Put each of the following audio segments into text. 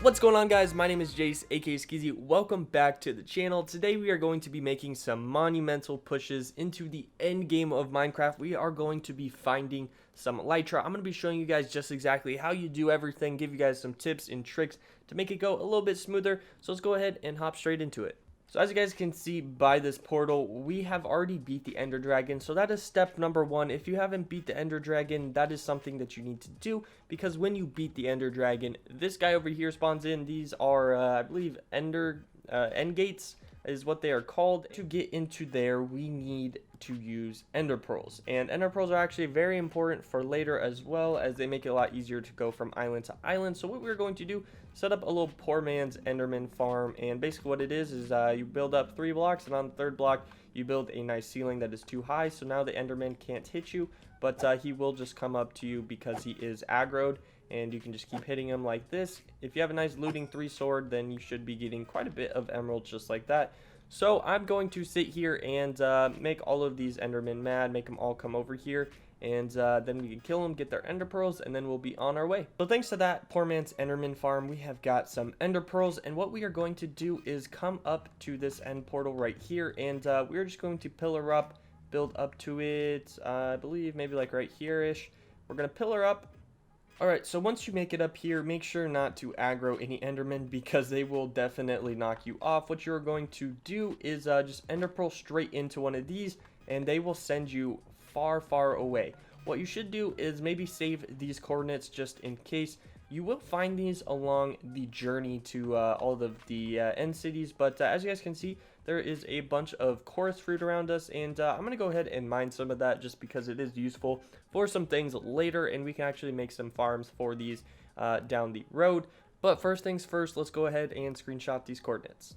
What's going on, guys? My name is Jace, aka Skeezy. Welcome back to the channel. Today we are going to be making some monumental pushes into the end game of Minecraft. We are going to be finding some elytra. I'm going to be showing you guys just exactly how you do everything, give you guys some tips and tricks to make it go a little bit smoother. So let's go ahead and hop straight into it. So as you guys can see by this portal, we have already beat the Ender Dragon. So that is step number one. If you haven't beat the Ender Dragon, that is something that you need to do. Because when you beat the Ender Dragon, this guy over here spawns in. These are, I believe, end gates is what they are called. To get into there, we need to use ender pearls, and ender pearls are actually very important for later, as well as they make it a lot easier to go from island to island. So what we're going to do, set up a little poor man's enderman farm, and basically what it is you build up 3 blocks, and on the 3rd block you build a nice ceiling that is too high, so now the enderman can't hit you, but he will just come up to you because he is aggroed, and you can just keep hitting him like this. If you have a nice looting 3 sword, then you should be getting quite a bit of emeralds just like that. So I'm going to sit here and make all of these endermen mad, make them all come over here, and then we can kill them, get their ender pearls, and then we'll be on our way. So thanks to that poor man's enderman farm, we have got some ender pearls, and what we are going to do is come up to this end portal right here, and we're just going to pillar up, build up to it, I believe maybe like right here-ish. We're going to pillar up. Alright, so once you make it up here, make sure not to aggro any endermen because they will definitely knock you off. What you're going to do is just ender pearl straight into one of these, and they will send you far, far away. What you should do is maybe save these coordinates just in case. You will find these along the journey to all of the end cities, but as you guys can see, there is a bunch of chorus fruit around us, and I'm going to go ahead and mine some of that just because it is useful for some things later, and we can actually make some farms for these down the road. But first things first, let's go ahead and screenshot these coordinates.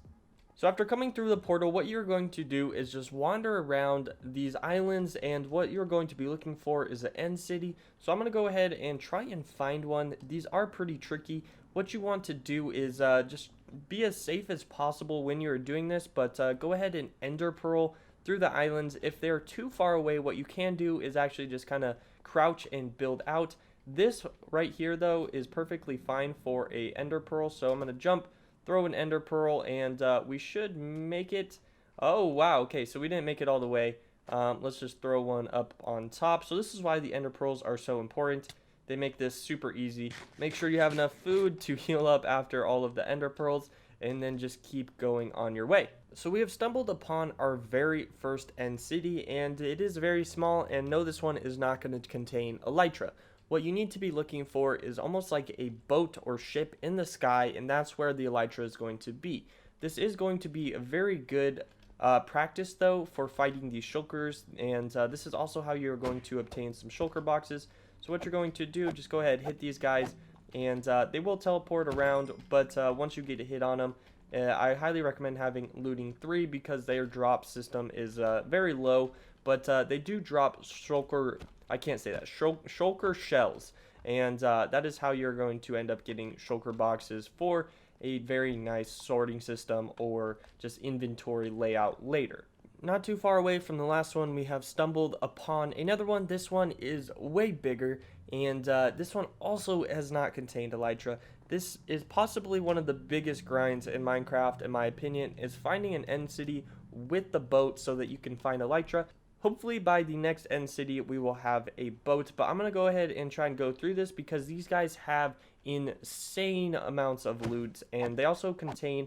So after coming through the portal, what you're going to do is just wander around these islands, and what you're going to be looking for is an end city. So I'm going to go ahead and try and find one. These are pretty tricky. What you want to do is just be as safe as possible when you're doing this, but go ahead and ender pearl through the islands. If they're too far away, what you can do is actually just kind of crouch and build out. This right here, though, is perfectly fine for a ender pearl, so I'm going to jump, throw an ender pearl, and we should make it. Oh wow, okay, so we didn't make it all the way. Let's just throw one up on top. So this is why the ender pearls are so important. They make this super easy. Make sure you have enough food to heal up after all of the ender pearls, and then just keep going on your way. So we have stumbled upon our very first end city, and it is very small, and no, this one is not going to contain elytra. What you need to be looking for is almost like a boat or ship in the sky, and that's where the elytra is going to be. This is going to be a very good practice, though, for fighting these shulkers, and this is also how you're going to obtain some shulker boxes. So what you're going to do, just go ahead, hit these guys, and they will teleport around, but once you get a hit on them, I highly recommend having looting 3 because their drop system is very low, but they do drop shulker, I can't say that, shulker shells, and that is how you're going to end up getting shulker boxes for a very nice sorting system or just inventory layout later. Not too far away from the last one, we have stumbled upon another one. This one is way bigger, and this one also has not contained elytra. This is possibly one of the biggest grinds in Minecraft, in my opinion, is finding an end city with the boat so that you can find elytra. Hopefully by the next end city we will have a boat, but I'm going to go ahead and try and go through this because these guys have insane amounts of loot, and they also contain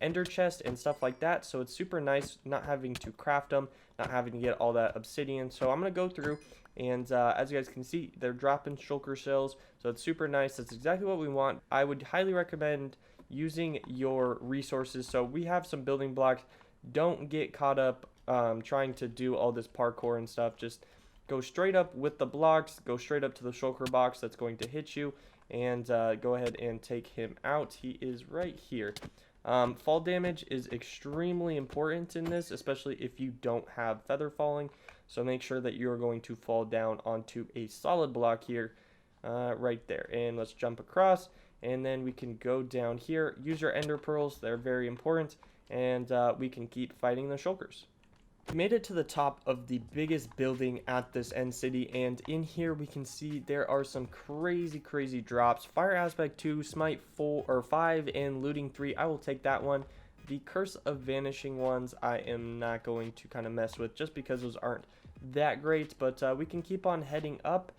ender chest and stuff like that, so it's super nice not having to craft them, not having to get all that obsidian. So I'm going to go through, and as you guys can see, they're dropping shulker shells, so it's super nice. That's exactly what we want. I would highly recommend using your resources. So we have some building blocks. Don't get caught up trying to do all this parkour and stuff. Just go straight up with the blocks, go straight up to the shulker box that's going to hit you, and go ahead and take him out. He is right here. Fall damage is extremely important in this, especially if you don't have feather falling, so make sure that you're going to fall down onto a solid block here, right there. And let's jump across, and then we can go down here, use your ender pearls, they're very important, and we can keep fighting the shulkers. We made it to the top of the biggest building at this end city, and in here we can see there are some crazy drops. Fire aspect 2, smite 4 or 5, and looting 3. I will take that one. The curse of vanishing ones I am not going to kind of mess with, just because those aren't that great. But we can keep on heading up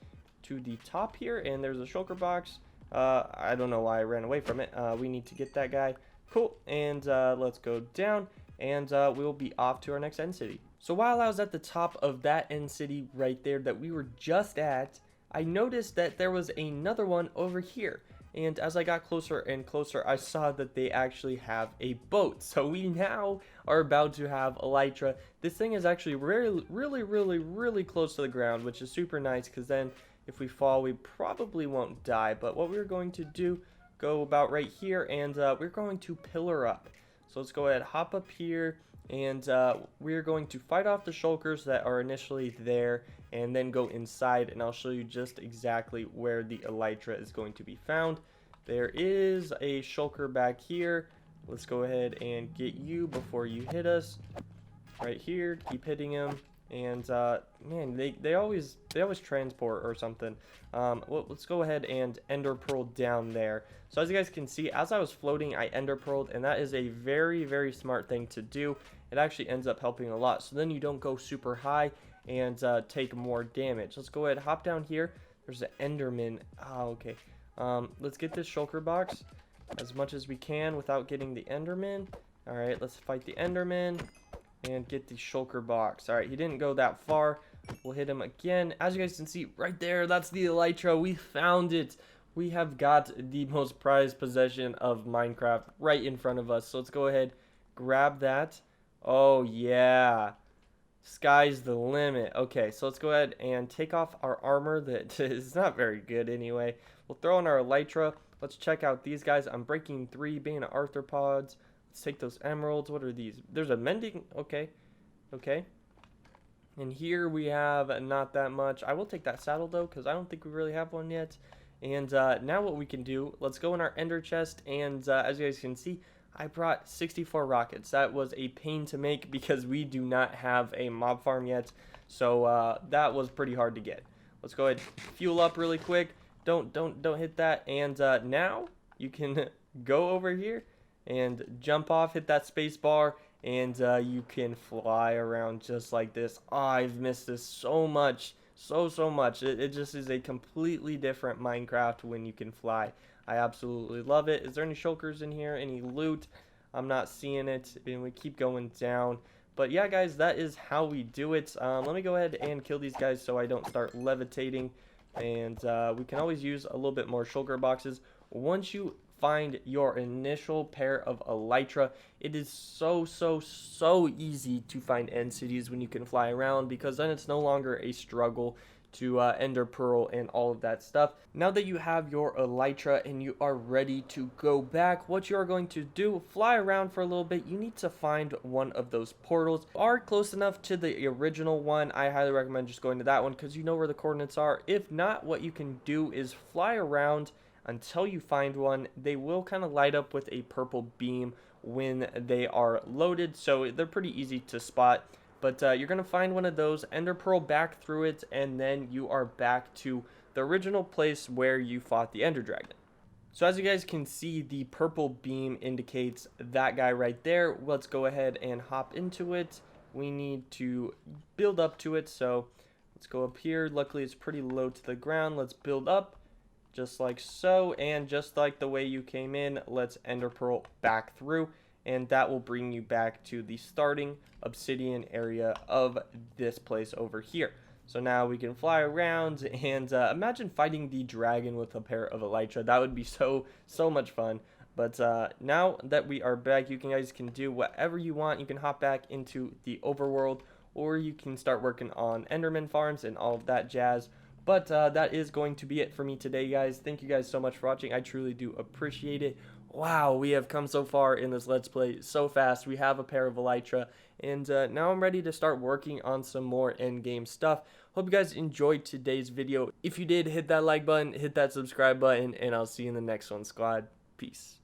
to the top here, and there's a shulker box. I don't know why I ran away from it. We need to get that guy. Cool, and let's go down, and we'll be off to our next end city. So while I was at the top of that end city right there that we were just at, I noticed that there was another one over here. And as I got closer and closer, I saw that they actually have a boat. So we now are about to have Elytra. This thing is actually really close to the ground, which is super nice, because then if we fall, we probably won't die. But what we're going to do, go about right here, and we're going to pillar up. So let's go ahead, hop up here, and we're going to fight off the shulkers that are initially there, and then go inside, and I'll show you just exactly where the Elytra is going to be found. There is a shulker back here. Let's go ahead and get you before you hit us. Right here, keep hitting him. And man, they always transport or something. Well, let's go ahead and ender pearl down there. So as you guys can see, as I was floating, I ender pearled, and that is a very smart thing to do. It actually ends up helping a lot. So then you don't go super high and take more damage. Let's go ahead, hop down here. There's an enderman. Oh, okay. Let's get this shulker box as much as we can without getting the enderman. All right, let's fight the enderman and get the shulker box. All right, he didn't go that far. We'll hit him again. As you guys can see right there, that's the Elytra. We found it. We have got the most prized possession of Minecraft right in front of us. So let's go ahead, grab that. Oh yeah, sky's the limit. Okay, so let's go ahead and take off our armor that is not very good anyway. We'll throw in our Elytra. Let's check out these guys. I'm breaking 3 being arthropods. Let's take those emeralds. What are these? There's a mending. Okay. And here we have not that much. I will take that saddle though, because I don't think we really have one yet. And now what we can do, let's go in our ender chest. And as you guys can see, I brought 64 rockets. That was a pain to make because we do not have a mob farm yet. So that was pretty hard to get. Let's go ahead, fuel up really quick. Don't hit that. And now you can go over here and jump off, hit that space bar, and you can fly around just like this. Oh, I've missed this so much, so much. It just is a completely different Minecraft when you can fly. I absolutely love it. Is there any shulkers in here? Any loot? I'm not seeing it, and we keep going down. But yeah, guys, that is how we do it. Let me go ahead and kill these guys so I don't start levitating. And we can always use a little bit more shulker boxes. Once you find your initial pair of Elytra, it is so easy to find end cities when you can fly around, because then it's no longer a struggle to ender pearl and all of that stuff. Now that you have your Elytra and you are ready to go back, what you are going to do, fly around for a little bit. You need to find one of those portals. If you are close enough to the original one, I highly recommend just going to that one, because you know where the coordinates are. If not, what you can do is fly around until you find one. They will kind of light up with a purple beam when they are loaded, so they're pretty easy to spot. But you're going to find one of those, ender pearl back through it, and then you are back to the original place where you fought the ender dragon. So as you guys can see, the purple beam indicates that guy right there. Let's go ahead and hop into it. We need to build up to it, so let's go up here. Luckily, it's pretty low to the ground. Let's build up just like so, and just like the way you came in, let's ender pearl back through. And that will bring you back to the starting obsidian area of this place over here. So now we can fly around, and imagine fighting the dragon with a pair of Elytra. That would be so much fun. But now that we are back, you guys can do whatever you want. You can hop back into the overworld, or you can start working on enderman farms and all of that jazz. But that is going to be it for me today, guys. Thank you guys so much for watching. I truly do appreciate it. Wow, we have come so far in this Let's Play so fast. We have a pair of Elytra, and now I'm ready to start working on some more endgame stuff. Hope you guys enjoyed today's video. If you did, hit that like button, hit that subscribe button, and I'll see you in the next one, squad. Peace.